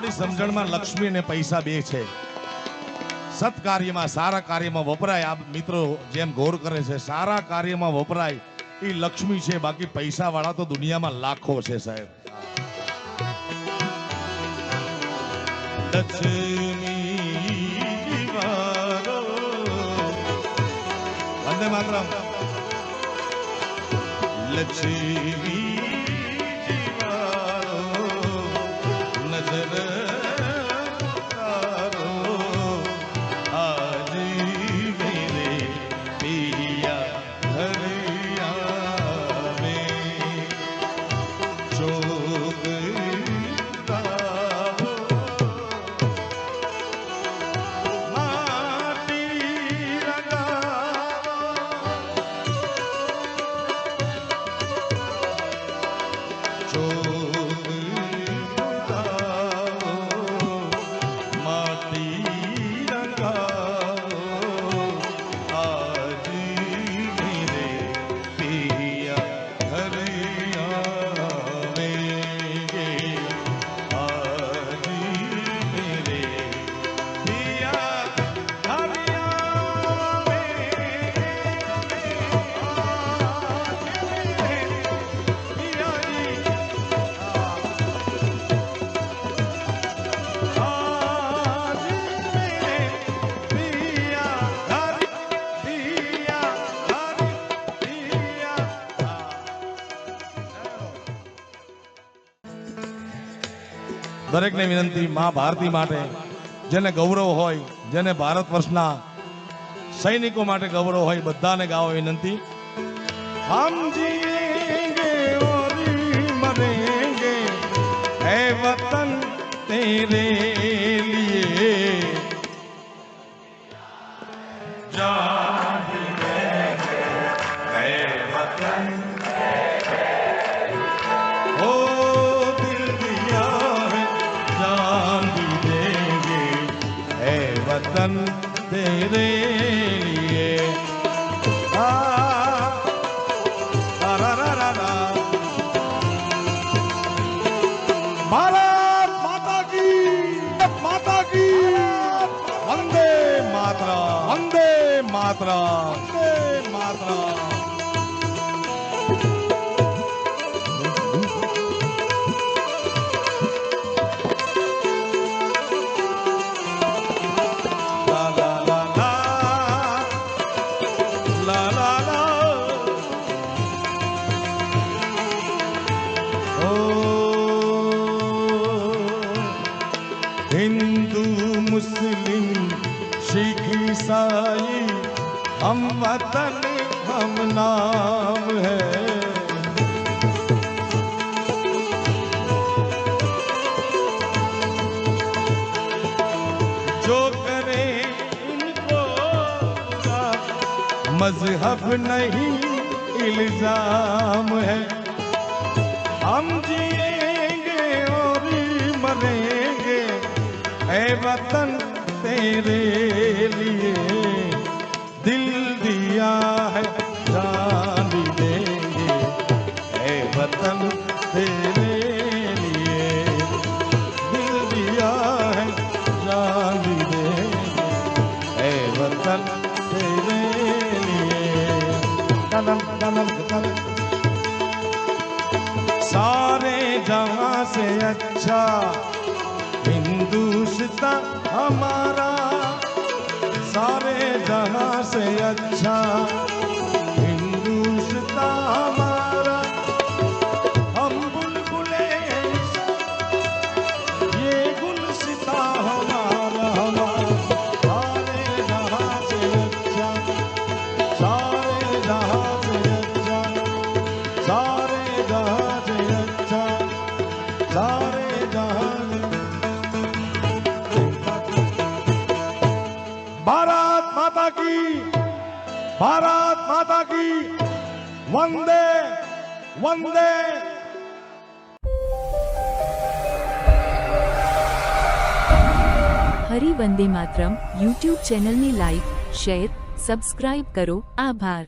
આપણી સમજણમાં લક્ષ્મી અને પૈસા બે છે. સત્કાર્યમાં સારા કાર્યમાં વપરાય. આ મિત્રો જેમ ગૌર કરે છે, સારા કાર્યમાં વપરાય એ લક્ષ્મી છે. બાકી પૈસા વાળા તો દુનિયામાં લાખો છે સાહેબ. લક્ષ્મી વારો વંદે માતરમ. લક્ષ્મી દરેકને વિનંતી, મા ભારતી માટે જેને ગૌરવ હોય, જેને ભારત વર્ષના સૈનિકો માટે ગૌરવ હોય, બધાને ગાવા વિનંતી. હમ જીએંગે ઓર મરેંગે હે વતન તેરે લીએ જાન દેંગે હે વતન वतन तेरे लिए. भारत माता की वंदे मातरम, वंदे मातरम, वंदे मातरम. हिंदू मुस्लिम सिख ईसाई हम वतन हम नाम है. जो करे इनको मजहब नहीं इल्जाम है. हम जिएंगे और मरेंगे ऐ वतन तेरे लिए. दिल दिया है जान भी देंगे ऐ वतन तेरे लिए. दिल दिया है जान भी देंगे ऐ वतन तेरे लिए. कदम कदम कदम. सारे जहां से अच्छा हिंदुस्तान हमारा, सारे जहां से अच्छा हिंदुस्तान हमारा. हम बुलबुले ये गुलसिता हमारा, हमारा. सारे जहां से अच्छा, सारे जहां से अच्छा, सारे जहां से अच्छा, सारे जहां. भारत माता की वंदे वंदे. હરિ વંદે માતરમ યુટ્યુબ ચેનલને લાઈક, શેર, સબસ્ક્રાઇબ કરો. આભાર.